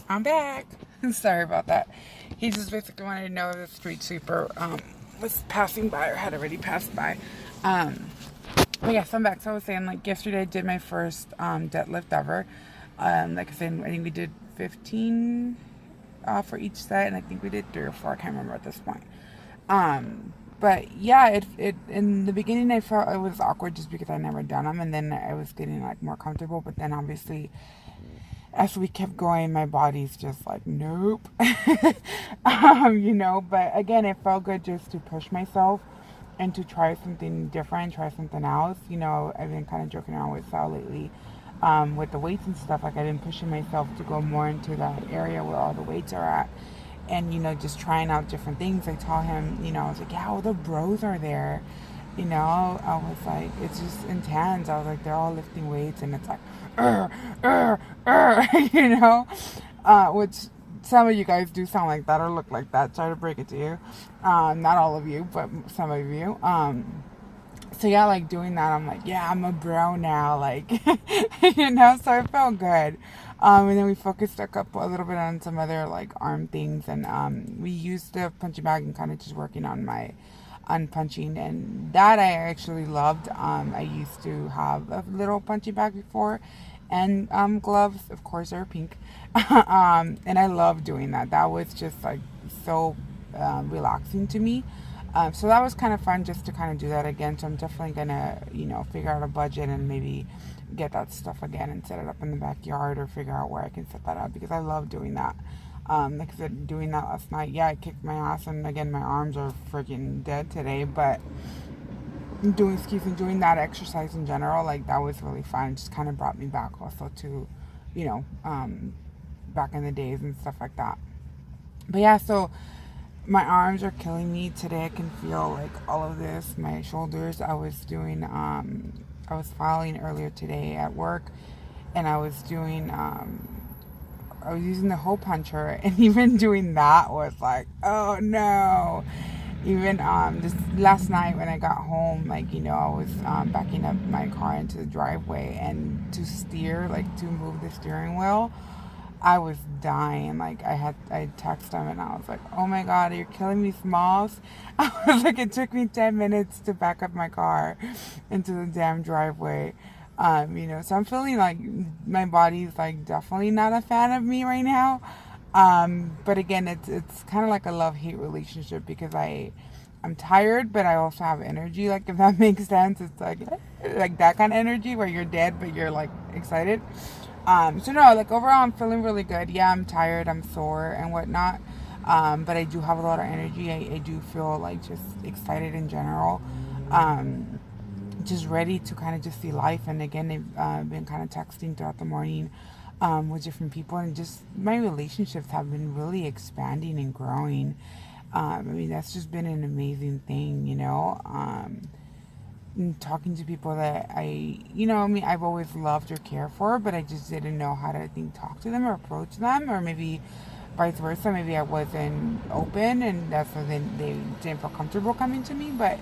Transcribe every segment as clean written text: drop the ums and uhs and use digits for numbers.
I'm back. Sorry about that. He just basically wanted to know if the street sweeper was passing by or had already passed by. Um, but yes, I'm back. So I was saying, like, yesterday I did my first deadlift ever. Like I said, I think we did 15 for each set, and I think we did 3 or 4. I can't remember at this point. But yeah, it in the beginning I felt it was awkward just because I never done them, and then I was getting like more comfortable. But then obviously as we kept going, my body's just like, nope. But again, it felt good just to push myself and to try something different, try something else. I've been kind of joking around with Sal lately with the weights and stuff. Like, I've been pushing myself to go more into that area where all the weights are at. And, just trying out different things. I told him, I was like, yeah, all the bros are there. I was like, it's just intense. I was like, they're all lifting weights, and it's like, uh, uh, you know, which some of you guys do sound like that or look like that. Sorry to break it to you. Not all of you, but some of you. So yeah, like doing that, I'm like, yeah, I'm a bro now, like, so it felt good. And then we focused a little bit on some other like arm things, and we used the punching bag and kind of just working on my on punching, and that I actually loved. I used to have a little punching bag before, and gloves, of course, are pink. And I love doing that. That was just like so relaxing to me. So that was kind of fun just to kind of do that again. So I'm definitely gonna, figure out a budget and maybe get that stuff again and set it up in the backyard or figure out where I can set that up because I love doing that. Like I said, doing that last night, yeah, I kicked my ass, and again, my arms are freaking dead today. But doing that exercise in general, like that was really fun. It just kind of brought me back also to, you know, um, back in the days and stuff like that. But yeah, so my arms are killing me today. I can feel like all of this. My shoulders. I was filing earlier today at work, and I was using the hole puncher, and even doing that was like, oh no. Even this last night when I got home, like I was backing up my car into the driveway, and to steer, like to move the steering wheel, I was dying. Like I texted him and I was like, oh my god, you're killing me, Smalls. I was like, it took me 10 minutes to back up my car into the damn driveway. So I'm feeling like my body's like definitely not a fan of me right now. But again, it's kind of like a love-hate relationship because I'm tired, but I also have energy. Like, if that makes sense, it's like that kind of energy where you're dead, but you're like excited. So no, like overall, I'm feeling really good. Yeah, I'm tired, I'm sore and whatnot. But I do have a lot of energy. I do feel like just excited in general. Um, just ready to kind of just see life. And again, they've been kind of texting throughout the morning with different people, and just my relationships have been really expanding and growing. That's just been an amazing thing. And talking to people that I've always loved or cared for, but I just didn't know how to, I think, talk to them or approach them, or maybe vice versa. Maybe I wasn't open, and that's why they didn't feel comfortable coming to me. But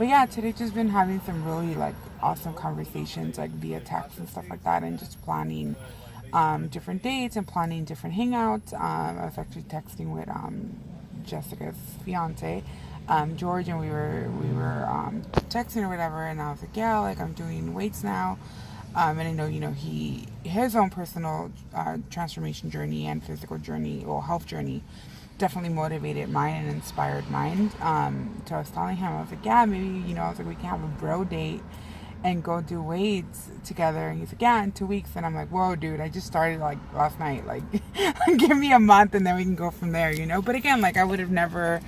yeah, today just been having some really like awesome conversations, like via text and stuff like that, and just planning different dates and planning different hangouts. I was actually texting with Jessica's fiance, George, and we were texting or whatever, and I was like, yeah, like I'm doing weights now. And I know, he his own personal transformation journey and physical journey or health journey definitely motivated mine and inspired mine. So I was telling him, I was like, yeah, maybe, I was like, we can have a bro date and go do weights together. And he's like, yeah, in 2 weeks. And I'm like, whoa, dude, I just started like last night. Like, give me a month and then we can go from there. But again, like I would have never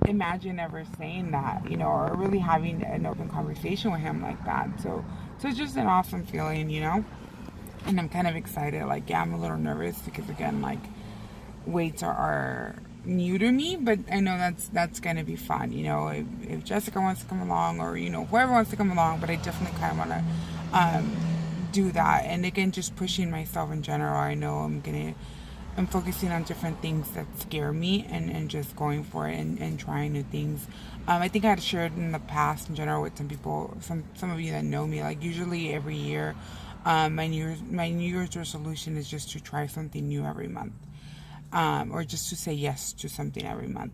imagined ever saying that, or really having an open conversation with him like that. So it's just an awesome feeling. And I'm kind of excited. Like, yeah, I'm a little nervous because again, like weights are new to me, but I know that's gonna be fun. If Jessica wants to come along, or whoever wants to come along, but I definitely kind of want to do that. And again, just pushing myself in general. I know I'm focusing on different things that scare me, and just going for it, and trying new things. I think I had shared in the past in general with some people, some of you that know me, like usually every year My New Year's resolution is just to try something new every month, or just to say yes to something every month.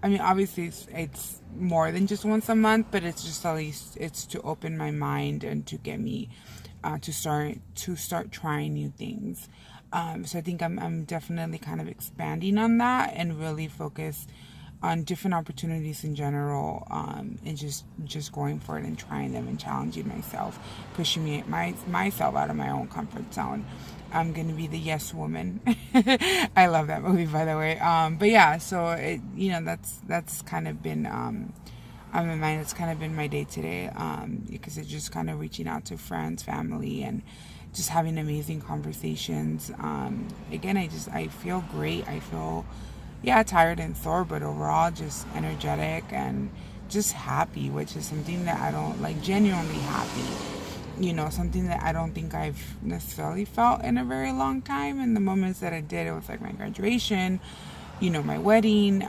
I mean, obviously, it's more than just once a month, but it's just at least it's to open my mind and to get me to start trying new things. So I think I'm definitely kind of expanding on that and really focus on different opportunities in general, and just going for it and trying them and challenging myself, pushing myself out of my own comfort zone. I'm gonna be the yes woman. I love that movie, by the way. But yeah, so that's kind of been on my mind. It's kind of been my day today, because it's just kind of reaching out to friends, family, and just having amazing conversations. Again, I feel great. I feel, yeah, tired and sore, but overall just energetic and just happy, which is something that I don't like, genuinely happy. Something that I don't think I've necessarily felt in a very long time. And the moments that I did, it was like my graduation, my wedding,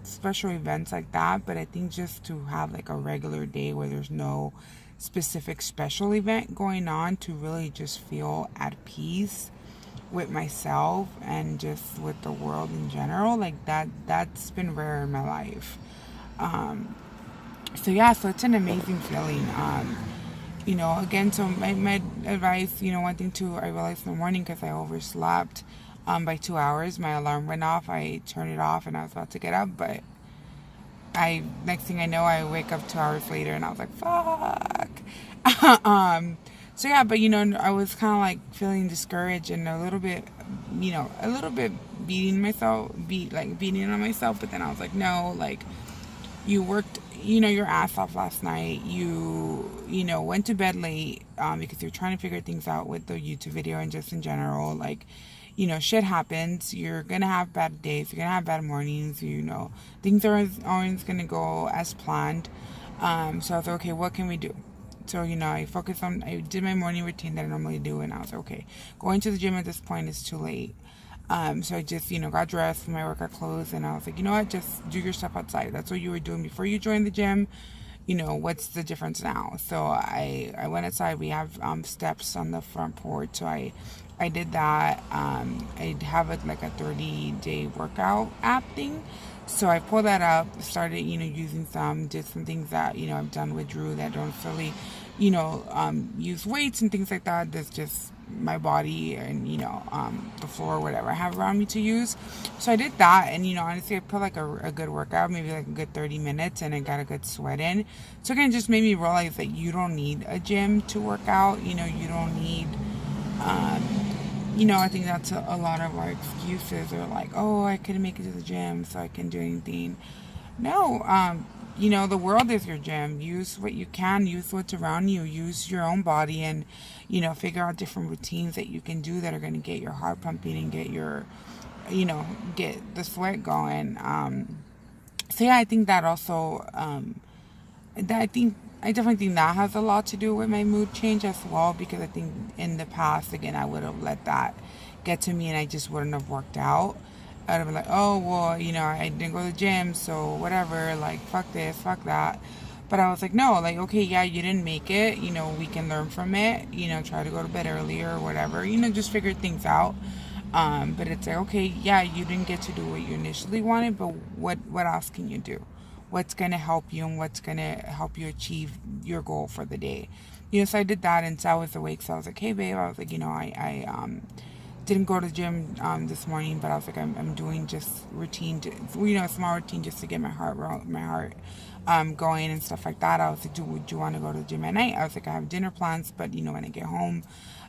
special events like that. But I think just to have like a regular day where there's no specific special event going on, to really just feel at peace with myself and just with the world in general, like that's been rare in my life. So yeah, so it's an amazing feeling. Again, so my advice, one thing too, I realized in the morning, because I overslept by 2 hours. My alarm went off, I turned it off, and I was about to get up, but next thing I know, I wake up 2 hours later, and I was like, fuck. So yeah, but I was kind of like feeling discouraged and a little bit beating on myself. But then I was like, no, like, you worked, your ass off last night. Went to bed late, because you're trying to figure things out with the YouTube video and just in general. Like, shit happens. You're gonna have bad days. You're gonna have bad mornings. Things are always gonna go as planned. So I was like, okay, what can we do? So, I did my morning routine that I normally do, and I was like, okay, going to the gym at this point is too late. So I just, got dressed in my workout clothes, and I was like, you know what, just do your stuff outside. That's what you were doing before you joined the gym. What's the difference now? So I went outside. We have steps on the front porch, so I did that. I have like a 30-day workout app thing. So I pulled that up, started, using did some things that, I've done with Drew that don't really, use weights and things like that. That's just my body and, the floor, whatever I have around me to use. So I did that, and, honestly, I put like a good workout, maybe like a good 30 minutes, and I got a good sweat in. So again, it just made me realize that you don't need a gym to work out. You don't need, I think that's a lot of our excuses are like, oh, I couldn't make it to the gym, so I can't do anything. No, the world is your gym. Use what you can, use what's around you, use your own body, and, figure out different routines that you can do that are going to get your heart pumping and get your, get the sweat going. So yeah, I think that also, I definitely think that has a lot to do with my mood change as well, because I think in the past, again, I would have let that get to me and I just wouldn't have worked out. I'd have been like, oh, well, I didn't go to the gym, so whatever, like, fuck this, fuck that. But I was like, no, like, okay, yeah, you didn't make it, we can learn from it, try to go to bed earlier or whatever, just figure things out. But it's like, okay, yeah, you didn't get to do what you initially wanted, but what else can you do? What's going to help you and what's going to help you achieve your goal for the day. So I did that, and so I was awake. So I was like, hey, babe, I was like, I didn't go to the gym this morning, but I was like, I'm doing just routine, a small routine just to get my heart going and stuff like that. I was like, do you want to go to the gym at night? I was like, I have dinner plans, but, when I get home,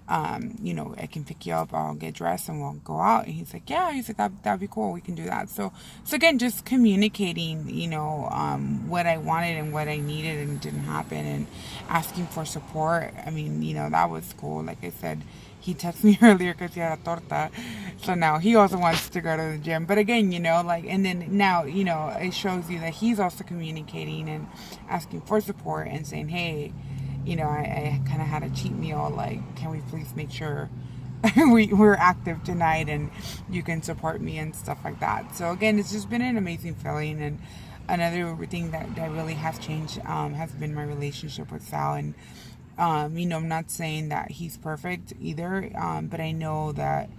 I can pick you up, I'll get dressed and we'll go out. And he's like, yeah, he's like, that'd be cool. We can do that. So again, just communicating, what I wanted and what I needed and didn't happen, and asking for support. I mean, that was cool. Like I said, he texted me earlier because he had a torta. So now he also wants to go to the gym. But again, and then now, it shows you that he's also communicating and asking for support and saying, hey, I kind of had a cheat meal. Like, can we please make sure we're active tonight and you can support me and stuff like that. So again, it's just been an amazing feeling. And another thing that really has changed has been my relationship with Sal. And I'm not saying that he's perfect either, but I know that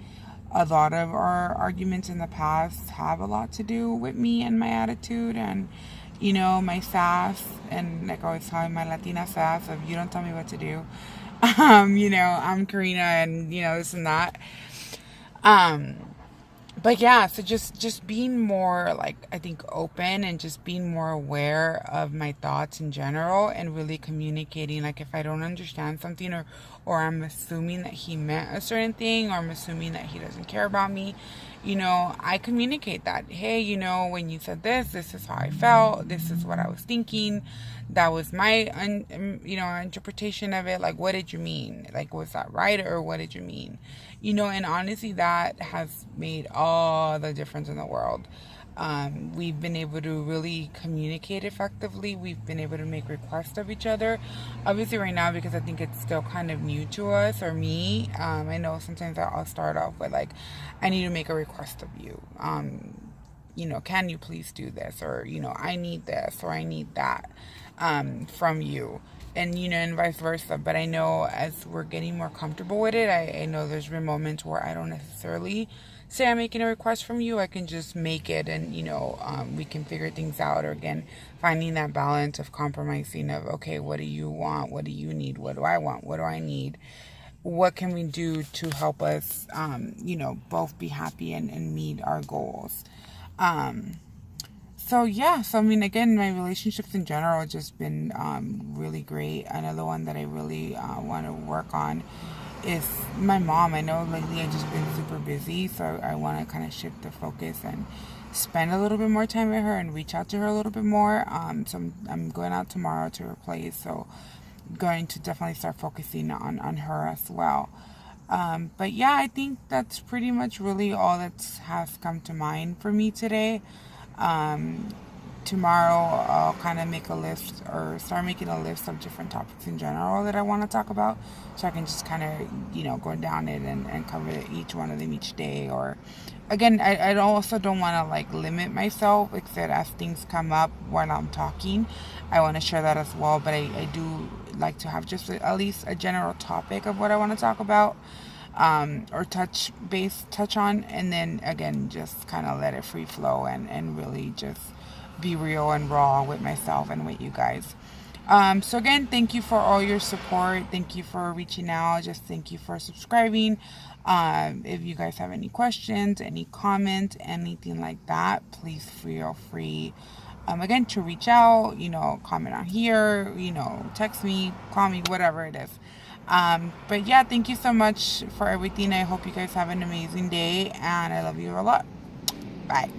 a lot of our arguments in the past have a lot to do with me and my attitude and, my sass. And like I always tell my Latina sass of you don't tell me what to do. I'm Karina and, this and that. But yeah, so just being more like I think open and just being more aware of my thoughts in general and really communicating. Like if I don't understand something or I'm assuming that he meant a certain thing or I'm assuming that he doesn't care about me, I communicate that. Hey, when you said this is how I felt. This is what I was thinking. That was my interpretation of it. Like, what did you mean? Like, was that right or what did you mean? And honestly, that has made all the difference in the world. We've been able to really communicate effectively. We've been able to make requests of each other. Obviously, right now, because I think it's still kind of new to us or me, I know sometimes I'll start off with like, I need to make a request of you. Can you please do this? Or, I need this or I need that from you. And vice versa. But I know as we're getting more comfortable with it, I know there's been moments where I don't necessarily say I'm making a request from you. I can just make it and, we can figure things out. Or again, finding that balance of compromising of, okay, what do you want? What do you need? What do I want? What do I need? What can we do to help us, both be happy and meet our goals? So I mean, again, my relationships in general have just been really great. Another one that I really want to work on is my mom. I know lately I've just been super busy, so I want to kind of shift the focus and spend a little bit more time with her and reach out to her a little bit more. So I'm going out tomorrow to her place, so I'm going to definitely start focusing on her as well. But yeah, I think that's pretty much really all that has come to mind for me today. Tomorrow I'll kind of make a list or start making a list of different topics in general that I want to talk about, so I can just kind of go down it and cover each one of them each day. Or again, I also don't want to like limit myself, except as things come up while I'm talking, I want to share that as well. But I do like to have just at least a general topic of what I want to talk about, or touch on, and then again just kind of let it free flow and really just be real and raw with myself and with you guys. So again, thank you for all your support. Thank you for reaching out. Just thank you for subscribing. If you guys have any questions, any comments, anything like that, please feel free again to reach out, comment on here, text me, call me, whatever it is. But yeah, thank you so much for everything. I hope you guys have an amazing day and I love you a lot. Bye.